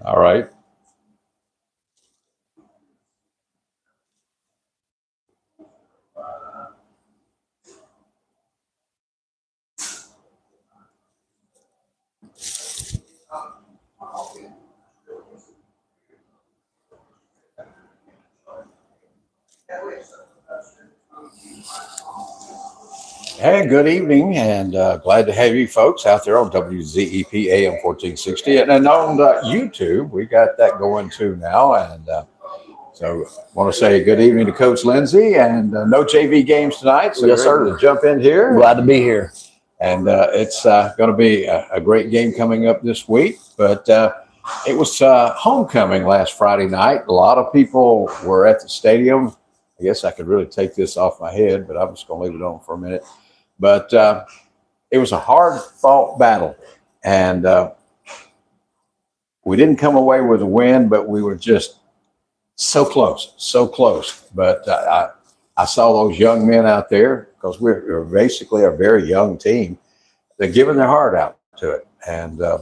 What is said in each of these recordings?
All right. Hey, good evening, and glad to have you folks out there on WZEP AM 1460, and on YouTube. We got that going too now, and so want to say good evening to Coach Lindsay, and no JV games tonight, so Yes, you're sir. able to jump in here. Glad to be here. And it's going to be a great game coming up this week. But it was homecoming last Friday night. A lot of people were at the stadium. I guess I could really take this off my head, but I'm just going to leave it on for a minute. But it was a hard-fought battle. And we didn't come away with a win, but we were just so close, so close. But I saw those young men out there, because we're basically a very young team. They're giving their heart out to it. And I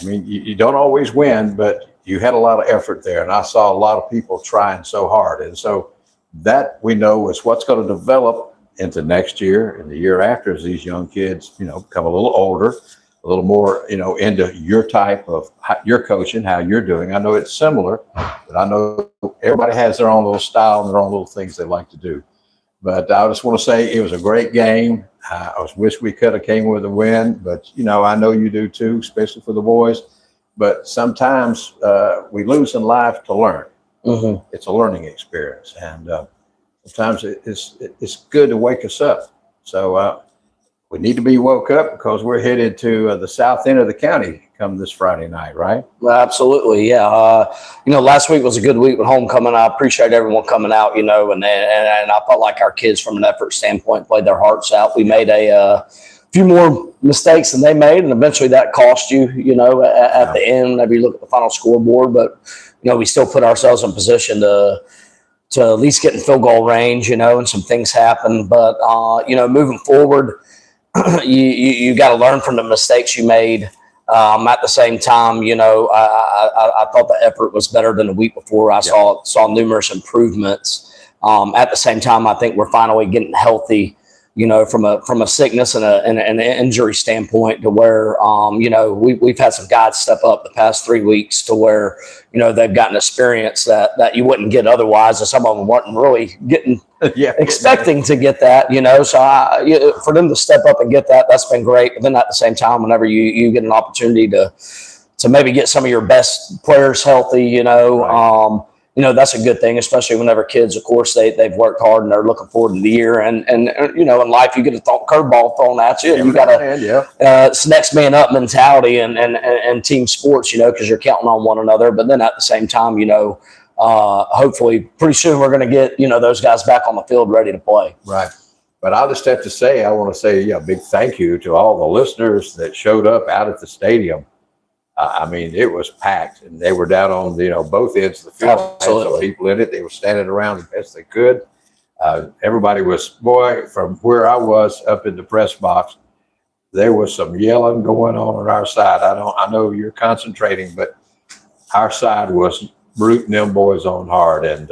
mean, you don't always win, but you had a lot of effort there. And I saw a lot of people trying so hard. And so that we know is what's going to develop into next year and the year after, as these young kids, become a little older, a little more, into your type of your coaching, how you're doing. I know it's similar, but I know everybody has their own little style and their own little things they like to do. But I just want to say it was a great game. I wish we could have came with a win, but I know you do too, especially for the boys. But sometimes we lose in life to learn. Mm-hmm. It's a learning experience, and sometimes it's good to wake us up. So we need to be woke up, because we're headed to the south end of the county come this Friday night, right? Well, absolutely, yeah. Last week was a good week with homecoming. I appreciate everyone coming out, and I felt like our kids, from an effort standpoint, played their hearts out. We made a few more mistakes than they made, and eventually that cost you, at the end, whenever you look at the final scoreboard. But, we still put ourselves in position to at least get in field goal range, and some things happen. But, moving forward, you got to learn from the mistakes you made. At the same time, I thought the effort was better than the week before. I saw numerous improvements. At the same time, I think we're finally getting healthy, from a sickness and an injury standpoint, to where we've had some guys step up the past 3 weeks to where they've gotten experience that you wouldn't get otherwise, and some of them weren't really getting expecting to get that. So for them to step up and get that, that's been great. But then at the same time, whenever you get an opportunity to maybe get some of your best players healthy, right. That's a good thing, especially whenever kids, of course, they've worked hard and they're looking forward to the year. And in life, you get a curveball thrown at you, and you got to it's next man up mentality and team sports, because you're counting on one another. But then at the same time, hopefully pretty soon we're going to get those guys back on the field ready to play. Right. But I'll just have to say, I want to say a big thank you to all the listeners that showed up out at the stadium. I mean, it was packed, and they were down on both ends of the field. Absolutely. Some people in it. They were standing around as best they could. Everybody was, from where I was up in the press box, there was some yelling going on our side. I know you're concentrating, but our side was rooting them boys on hard, and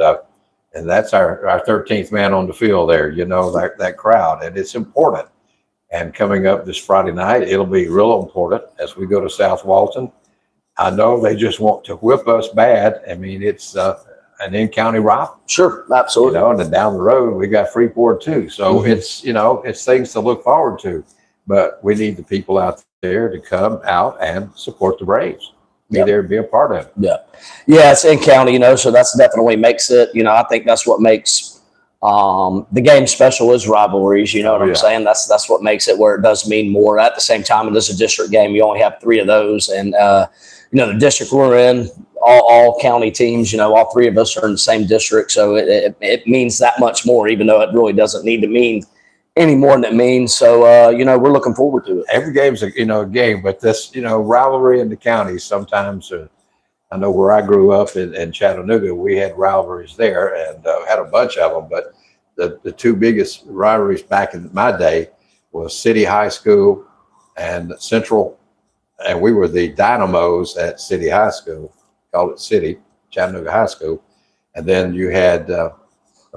that's our 13th man on the field there. That crowd, and it's important. And coming up this Friday night, it'll be real important as we go to South Walton. I know they just want to whip us bad. I mean, it's an in-county rival. Sure, absolutely. And then down the road, we got Freeport too. So it's things to look forward to. But we need the people out there to come out and support the Braves. Be there and be a part of it. Yeah, it's in-county, so that's definitely makes it, I think that's what makes the game special is rivalries, what I'm saying? That's what makes it where it does mean more. At the same time, it is a district game. You only have 3 of those. And, the district we're in, all county teams, all 3 of us are in the same district. So it means that much more, even though it really doesn't need to mean any more than it means. So, we're looking forward to it. Every game's a game, but this rivalry in the counties sometimes. I know where I grew up in Chattanooga, we had rivalries there and had a bunch of them. But the two biggest rivalries back in my day was City High School and Central, and we were the Dynamos at City High School, called it City, Chattanooga High School. And then you had the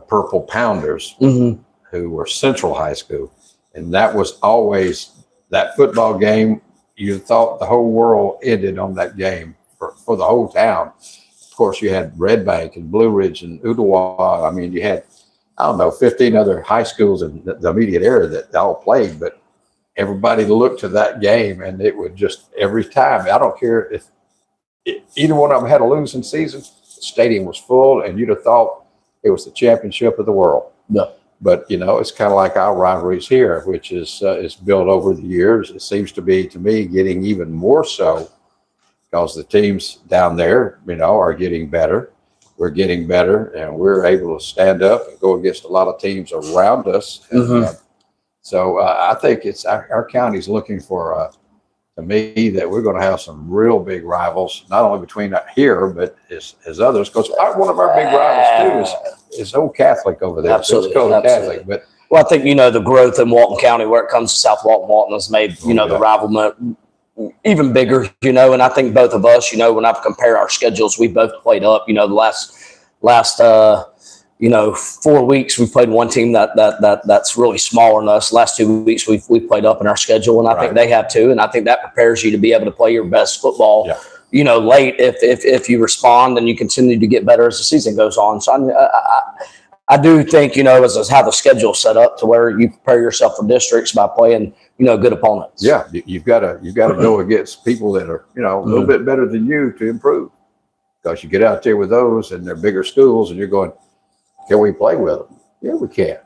Purple Pounders, Mm-hmm. who were Central High School. And that was always that football game. You thought the whole world ended on that game for the whole town. Of course, you had Red Bank and Blue Ridge and Ooltewah. I mean, you had, 15 other high schools in the immediate area that all played, but everybody looked to that game, and it would just every time. I don't care if either one of them had a losing season, the stadium was full, and you'd have thought it was the championship of the world. Yeah. But it's kind of like our rivalries here, which is built over the years. It seems to be, to me, getting even more so because the teams down there, are getting better. We're getting better, and we're able to stand up and go against a lot of teams around us. Mm-hmm. So I think it's our county's looking for, to me, that we're going to have some real big rivals, not only between here, but as others. Because one of our big rivals, too, is Old Catholic over there. Absolutely. So it's called Catholic. But Well, I think, the growth in Walton County where it comes to South Walton has made, the rivalry even bigger, and I think both of us, when I compare our schedules, we both played up, the last 4 weeks we played one team that's really smaller than us. Last 2 weeks we've played up in our schedule, and I think they have too. And I think that prepares you to be able to play your best football, late if you respond and you continue to get better as the season goes on. So I do think, as how the schedule set up to where you prepare yourself for districts by playing, good opponents. Yeah, you've got to go against people that are, a little bit better than you to improve. Because you get out there with those and they're bigger schools, and you're going, can we play with them? Yeah, we can.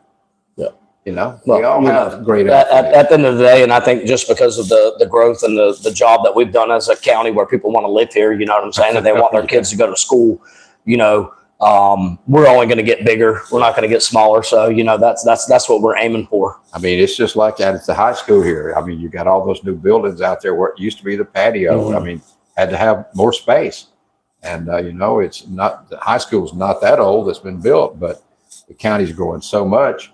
Yeah. We all have great at the end of the day, and I think just because of the growth and the job that we've done as a county where people want to live here, you know what I'm saying, and they want their kids to go to school, we're only going to get bigger. We're not going to get smaller. So, that's what we're aiming for. I mean, it's just like that at the high school here. I mean, you got all those new buildings out there where it used to be the patio. Mm-hmm. I mean, had to have more space. And, it's not, the high school is not that old. It's been built, but the county's growing so much.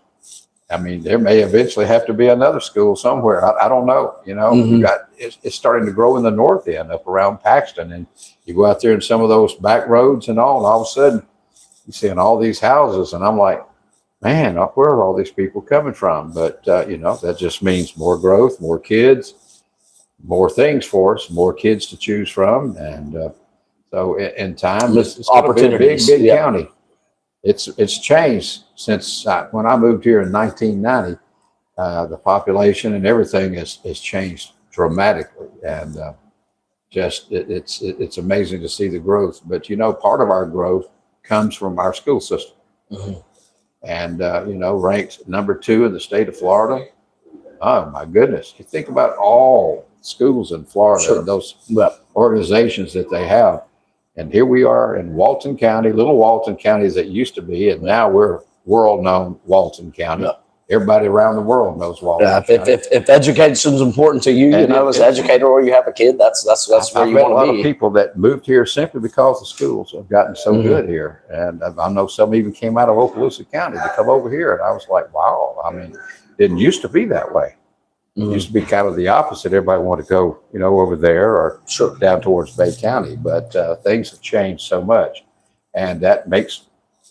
I mean, there may eventually have to be another school somewhere. I don't know. Mm-hmm. It's starting to grow in the north end up around Paxton. And you go out there in some of those back roads and all of a sudden, you're seeing all these houses, and I'm like, man, where are all these people coming from? But, that just means more growth, more kids, more things for us, more kids to choose from. And so in time, it's going to be a big county. It's changed since when I moved here in 1990. The population and everything has changed dramatically. And it's amazing to see the growth. But, part of our growth comes from our school system. Mm-hmm. And, ranked number 2 in the state of Florida. Oh, my goodness. You think about all schools in Florida, and those organizations that they have. And here we are in Walton County, little Walton County as it used to be. And now we're world-known Walton County. Yeah. Everybody around the world knows Walton County. If education is important to you, as an educator or you have a kid, that's where you want to be. A lot of people that moved here simply because the schools have gotten so good here. And I know some even came out of Okaloosa County to come over here. And I was like, wow, I mean, it didn't used to be that way. It used to be kind of the opposite. Everybody wanted to go, over there or down towards Bay County. But things have changed so much. And that makes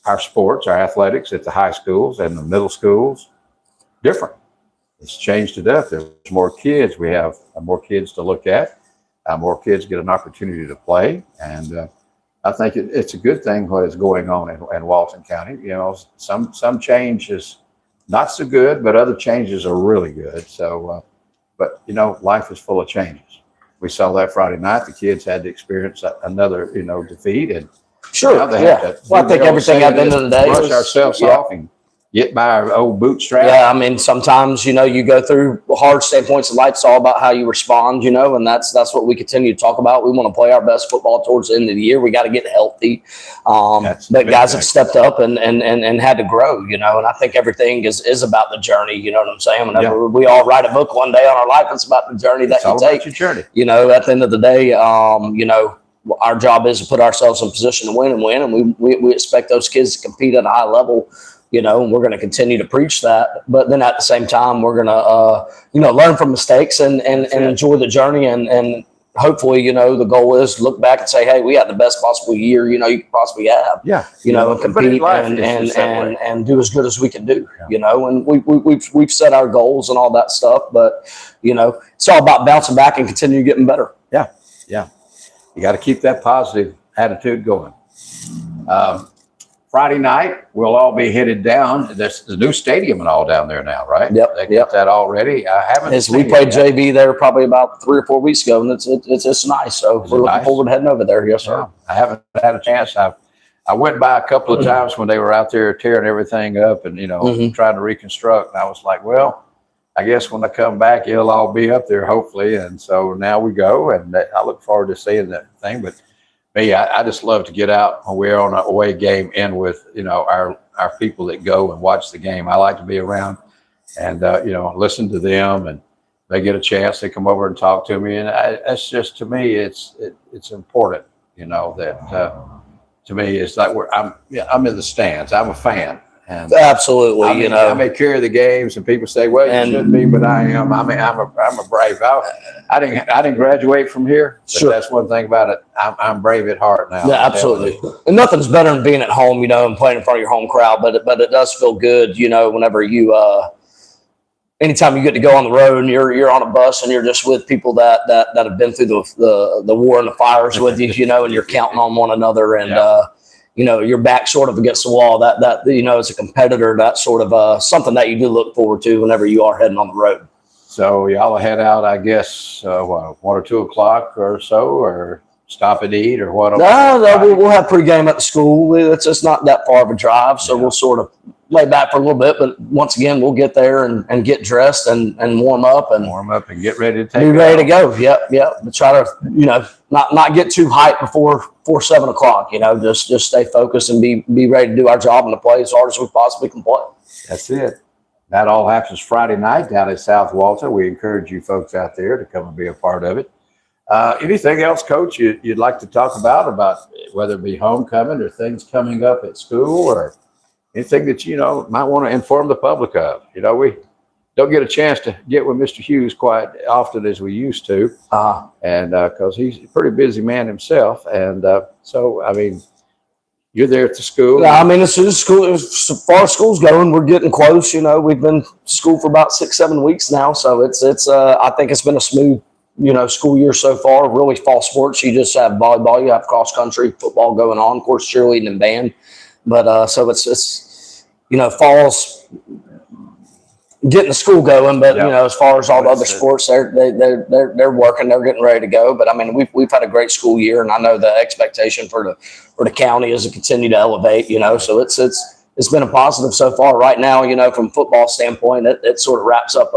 our sports, our athletics at the high schools and the middle schools different. It's changed to death. There's more kids. We have more kids to look at. More kids get an opportunity to play. And I think it's a good thing what is going on in Walton County. Some change is not so good, but other changes are really good. So, but life is full of changes. We saw that Friday night. The kids had to experience another, defeat. And I think everything at the end of the day brush ourselves off and get by our old bootstrap. Yeah, I mean, sometimes, you know, you go through hard standpoints of life. It's all about how you respond, you know, and that's what we continue to talk about. We want to play our best football towards the end of the year. We got to get healthy. But guys have stepped up and had to grow, you know, and I think everything is about the journey. You know what I'm saying? Whenever we all write a book one day on our life, it's about the journey that you take. Your journey. You know, at the end of the day, you know, our job is to put ourselves in position to win, and we expect those kids to compete at a high level. You know, and we're going to continue to preach that. But then at the same time, we're going to, you know, learn from mistakes and enjoy the journey. And hopefully, you know, the goal is to look back and say, hey, we had the best possible year, you know, you could possibly have. Yeah. You know, and compete and do as good as we can do, you know. And we've set our goals and all that stuff. But, you know, it's all about bouncing back and continue getting better. Yeah. Yeah. You got to keep that positive attitude going. Friday night, we'll all be headed down. There's the new stadium and all down there now, right? Yep. They got that already. I haven't. As we played JV there probably about 3 or 4 weeks ago, and it's nice. So we're looking forward to heading over there. Yes, sir. Yeah. I haven't had a chance. I went by a couple of times when they were out there tearing everything up and, you know, trying to reconstruct. And I was like, well, I guess when I come back, it'll all be up there, hopefully. And so now we go, and I look forward to seeing that thing. But me, I just love to get out when we're on an away game and with, you know, our people that go and watch the game. I like to be around and, you know, listen to them, and they get a chance. They come over and talk to me. And that's just, to me, it's important, you know, that to me, it's like I'm in the stands. I'm a fan. And absolutely, I mean, you know, I may carry the games, and people say, "Well, you shouldn't be," but I am. I mean, I'm a brave. I didn't graduate from here. But sure, that's one thing about it. I'm brave at heart now. Yeah, absolutely. And nothing's better than being at home, you know, and playing in front of your home crowd. But it does feel good, you know, whenever you anytime you get to go on the road and you're on a bus and you're just with people that have been through the war and the fires with you, you know, and you're counting on one another, and you know, your back sort of against the wall. That you know, as a competitor, that's sort of something that you do look forward to whenever you are heading on the road. So y'all head out, I guess, 1 or 2 o'clock or so, or stop and eat, or what? No, we'll have pregame at the school. It's not that far of a drive, so we'll sort of lay back for a little bit. But once again, we'll get there and get dressed and warm up and get ready to be ready to go. Yep. But try to, you know, not get too hyped before 7 o'clock. You know, just stay focused and be ready to do our job and to play as hard as we possibly can play. That's it. That all happens Friday night down at South Walton. We encourage you folks out there to come and be a part of it. Anything else, Coach, you'd like to talk about whether it be homecoming or things coming up at school, or anything that, you know, might want to inform the public of? You know, we don't get a chance to get with Mr. Hughes quite often as we used to, and because he's a pretty busy man himself. And so, I mean, you're there at the school. Yeah, I mean, as far as school's going, we're getting close. You know, we've been in school for about 6-7 weeks now, so it's I think it's been a smooth, you know, school year so far. Really, fall sports. You just have volleyball, you have cross country, football going on, of course, cheerleading and band. But so it's you know, fall's getting the school going. But you know, as far as all the other sports, they're working, they're getting ready to go. But I mean, we've had a great school year, and I know the expectation for the county is to continue to elevate. You know, so it's been a positive so far. Right now, you know, from a football standpoint, it sort of wraps up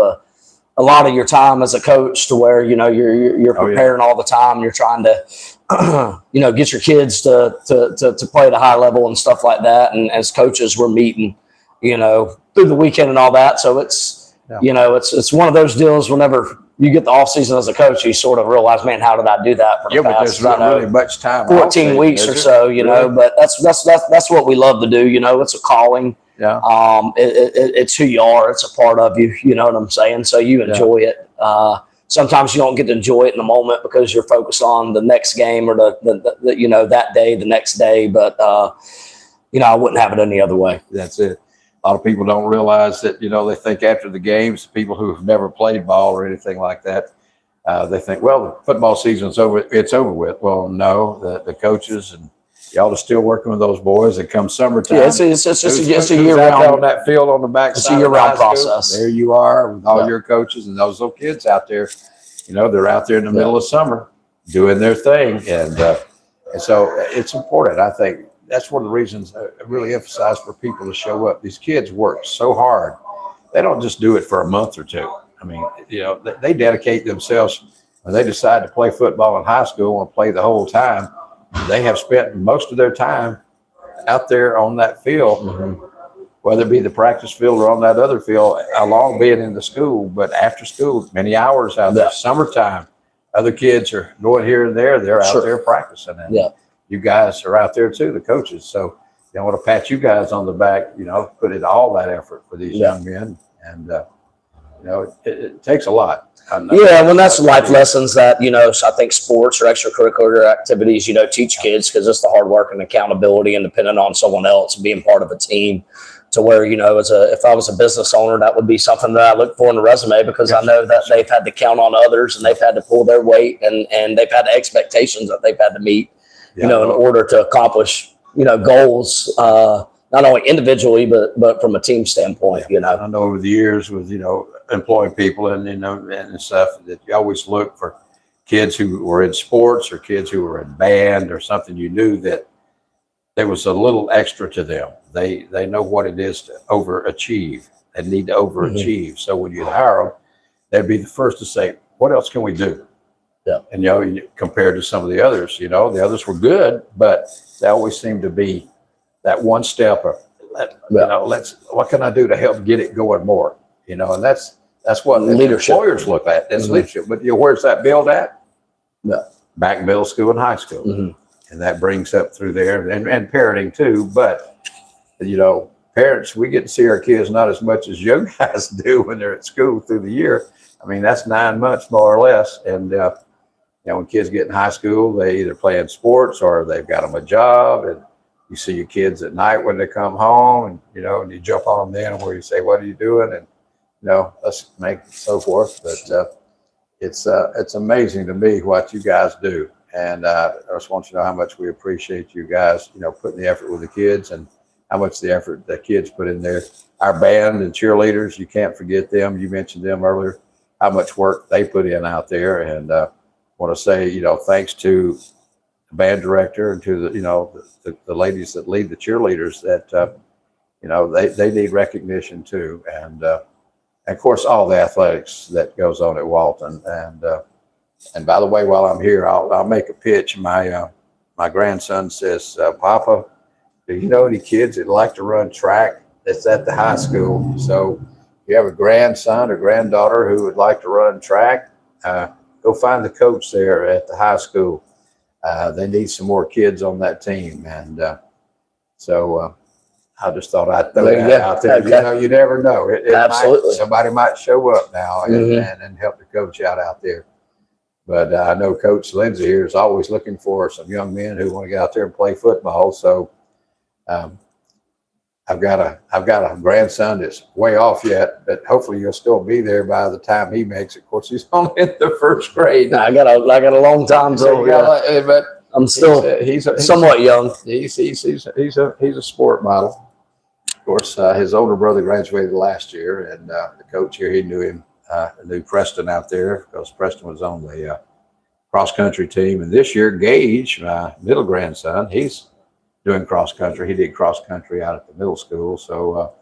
a lot of your time as a coach, to where, you know, you're preparing all the time. You're trying to, you know, get your kids to play at a high level and stuff like that. And as coaches, we're meeting, you know, through the weekend and all that. So it's, you know, it's one of those deals. Whenever you get the off season as a coach, you sort of realize, man, how did I do that? For the past, but there's not really much time. 14 weeks or so, you know, but that's what we love to do. You know, it's a calling. Yeah. It's who you are. It's a part of you. You know what I'm saying? So you enjoy it. Sometimes you don't get to enjoy it in the moment because you're focused on the next game or the you know, that day, the next day. But you know, I wouldn't have it any other way. That's it. A lot of people don't realize that, you know, they think after the games, people who have never played ball or anything like that, they think, well, the football season's over. It's over with. Well, no, the coaches and y'all are still working with those boys. And come summertime, it's just a year round on that field on the back. It's a year round process. There you are with all your coaches and those little kids out there. You know, they're out there in the middle of summer doing their thing, and so it's important. I think that's one of the reasons I really emphasize for people to show up. These kids work so hard. They don't just do it for a month or two. I mean, they dedicate themselves. When they decide to play football in high school and play the whole time, they have spent most of their time out there on that field, whether it be the practice field or on that other field, along being in the school. But after school, many hours out there. Summertime, other kids are going here and there. They're out there practicing. And you guys are out there too, the coaches. So I want to pat you guys on the back, put in all that effort for these young men. And, it takes a lot. Yeah, well, that's life lessons that, so I think sports or extracurricular activities, teach kids, because it's the hard work and accountability and depending on someone else, being part of a team, to where, if I was a business owner, that would be something that I look for in a resume, because I know that they've had to count on others and they've had to pull their weight and they've had expectations that they've had to meet, in order to accomplish, goals, not only individually, but from a team standpoint, I know over the years with, employing people and stuff, that you always look for kids who were in sports or kids who were in band or something. You knew that there was a little extra to them. They know what it is to overachieve. They need to overachieve. So when you hire them, they'd be the first to say, what else can we do? Yeah. And, compared to some of the others, the others were good, but they always seemed to be that one step of, what can I do to help get it going more? And that's what leadership employers look at. That's leadership. But where's that build at? Yeah. Back in middle school and high school. And that brings up through there and parenting too. But, parents, we get to see our kids not as much as young guys do when they're at school through the year. I mean, that's 9 months more or less. And, when kids get in high school, they either playing sports or they've got them a job. And you see your kids at night when they come home and, and you jump on them then where you say, what are you doing? And, let's make it so forth. But it's amazing to me what you guys do. And I just want you to know how much we appreciate you guys, putting the effort with the kids and how much the effort the kids put in there. Our band and cheerleaders, you can't forget them. You mentioned them earlier, how much work they put in out there. And I want to say, thanks to the band director and to the ladies that lead the cheerleaders that, they need recognition too. And of course, all the athletics that goes on at Walton. And by the way, while I'm here, I'll make a pitch. My grandson says, Papa, do you know any kids that like to run track that's at the high school? So if you have a grandson or granddaughter who would like to run track, go find the coach there at the high school. They need some more kids on that team. And so I just thought I'd throw that out there. Okay. You never know. Absolutely. Somebody might show up now and help the coach out there. But I know Coach Lindsay here is always looking for some young men who want to get out there and play football. So I've got a grandson that's way off yet, but hopefully you'll still be there by the time he makes it. Of course, he's only in the first grade. I got a long time, but I'm still he's somewhat young. He's a sport model. Of course, his older brother graduated last year, and the coach here, he knew him, knew Preston out there because Preston was on the cross country team. And this year, Gage, my middle grandson, he's doing cross country. He did cross country out at the middle school. So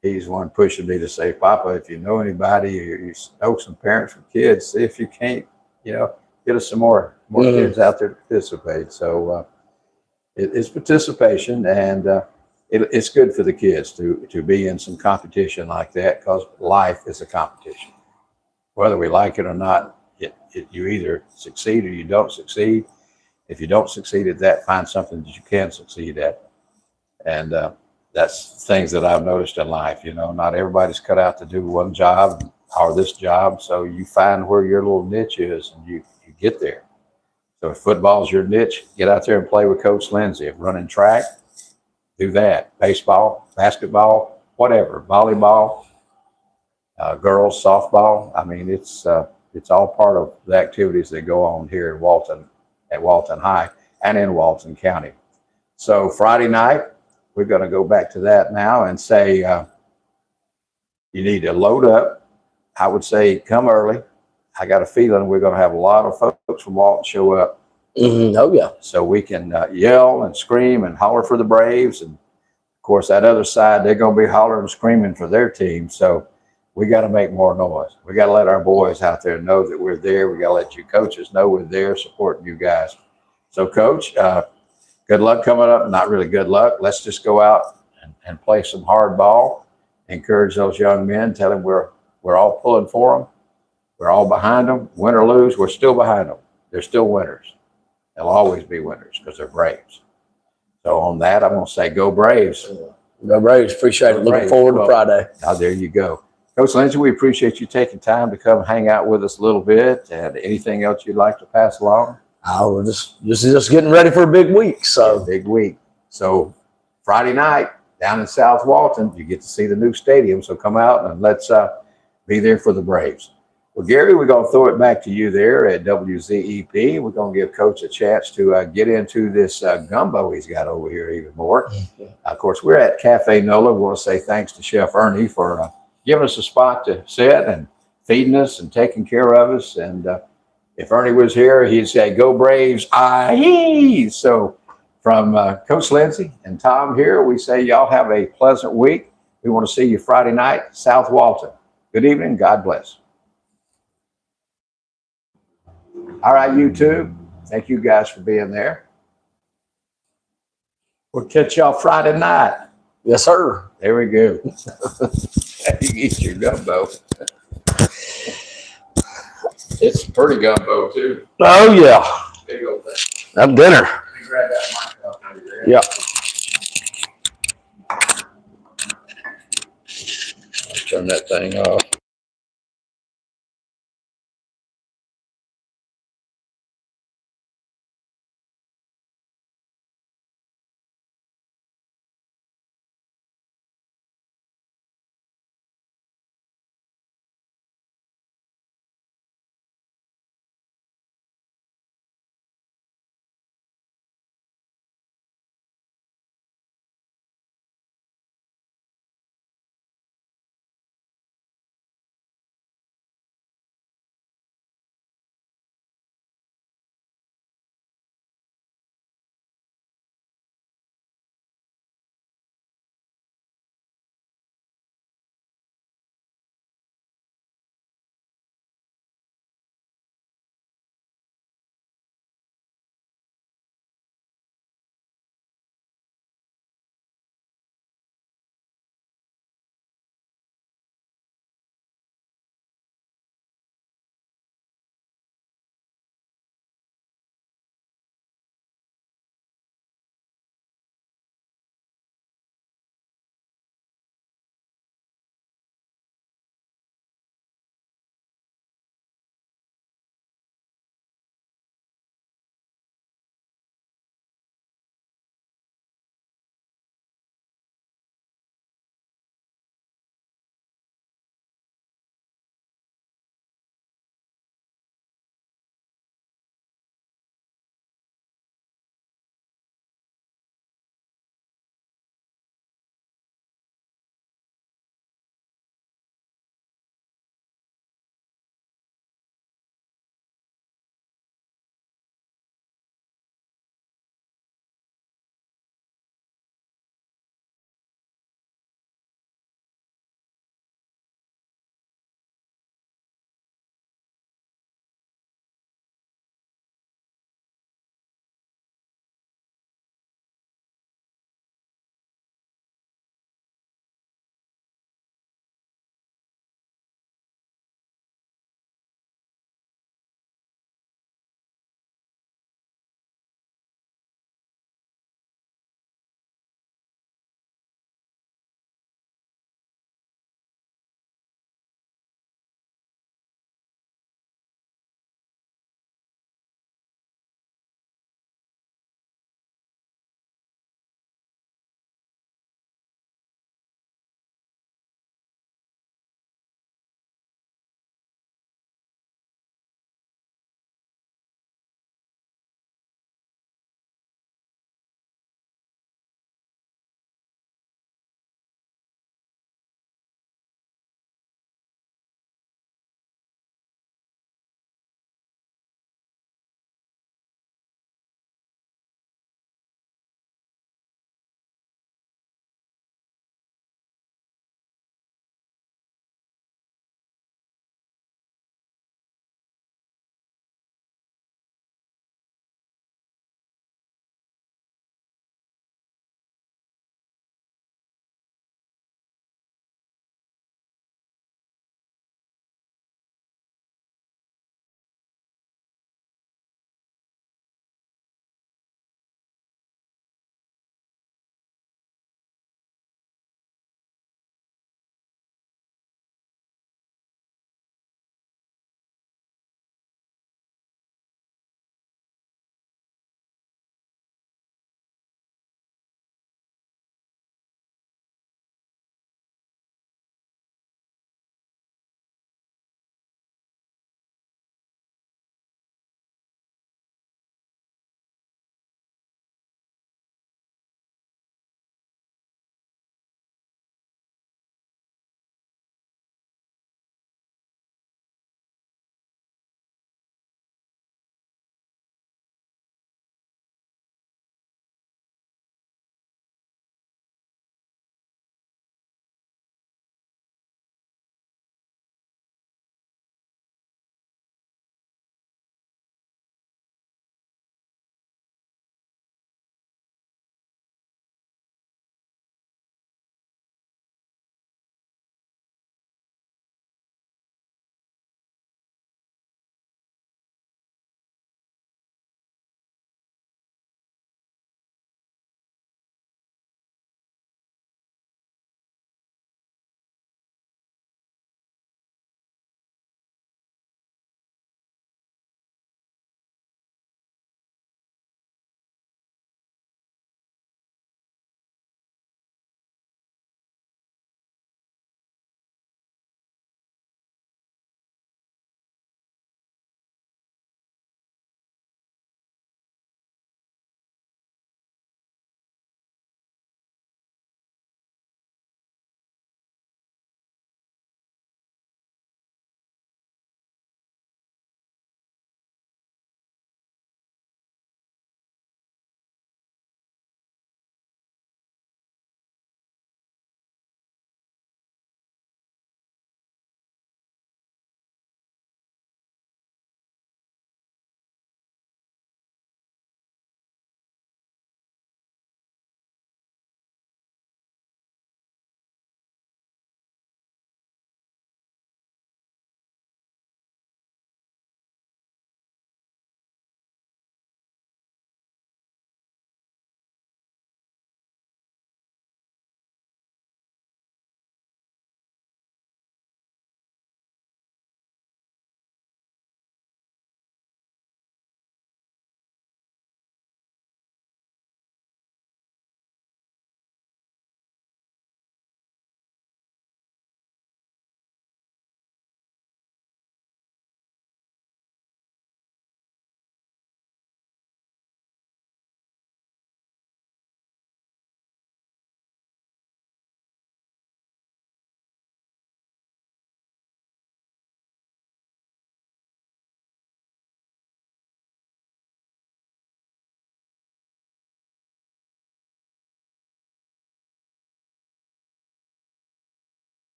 he's one pushing me to say, Papa, if you know anybody, or you know some parents with kids, see if you can't, get us some more kids out there to participate. So it's participation, and it's good for the kids to be in some competition like that, because life is a competition. Whether we like it or not, you either succeed or you don't succeed. If you don't succeed at that, find something that you can succeed at. And that's things that I've noticed in life. Not everybody's cut out to do one job or this job. So you find where your little niche is and you get there. So if football's your niche, get out there and play with Coach Lindsay. If running track, do that. Baseball, basketball, whatever, volleyball, girls, softball. I mean, it's all part of the activities that go on here in Walton, at Walton High and in Walton County. So Friday night, we're going to go back to that now and say you need to load up. I would say come early. I got a feeling we're going to have a lot of folks from Walton show up. Oh yeah. So we can yell and scream and holler for the Braves. And of course, that other side, they're going to be hollering and screaming for their team. So we got to make more noise. We got to let our boys out there know that we're there. We got to let you coaches know we're there supporting you guys. So, Coach, good luck coming up. Not really good luck. Let's just go out and play some hard ball. Encourage those young men. Tell them we're all pulling for them. We're all behind them. Win or lose, we're still behind them. They're still winners. They'll always be winners because they're Braves. So on that, I'm going to say go Braves. Go Braves. Appreciate it. Looking Braves. forward to Well, Friday. Now, there you go. Coach Lindsay, we appreciate you taking time to come hang out with us a little bit. And anything else you'd like to pass along? We're just getting ready for a big week. So Big week. So Friday night down in South Walton, you get to see the new stadium. So come out and let's be there for the Braves. Well, Gary, we're going to throw it back to you there at WZEP. We're going to give Coach a chance to get into this gumbo he's got over here even more. Of course, we're at Cafe Nola. We want to say thanks to Chef Ernie for giving us a spot to sit and feeding us and taking care of us. And if Ernie was here, he'd say, go Braves, aye. So from Coach Lindsay and Tom here, we say y'all have a pleasant week. We want to see you Friday night, South Walton. Good evening. God bless. All right, YouTube. Thank you guys for being there. We'll catch y'all Friday night. yes, sir. There we go. You eat your gumbo. It's pretty gumbo, too. Oh yeah. Big old thing. Have dinner. Let me grab that mic off over there. Yeah. Turn that thing off.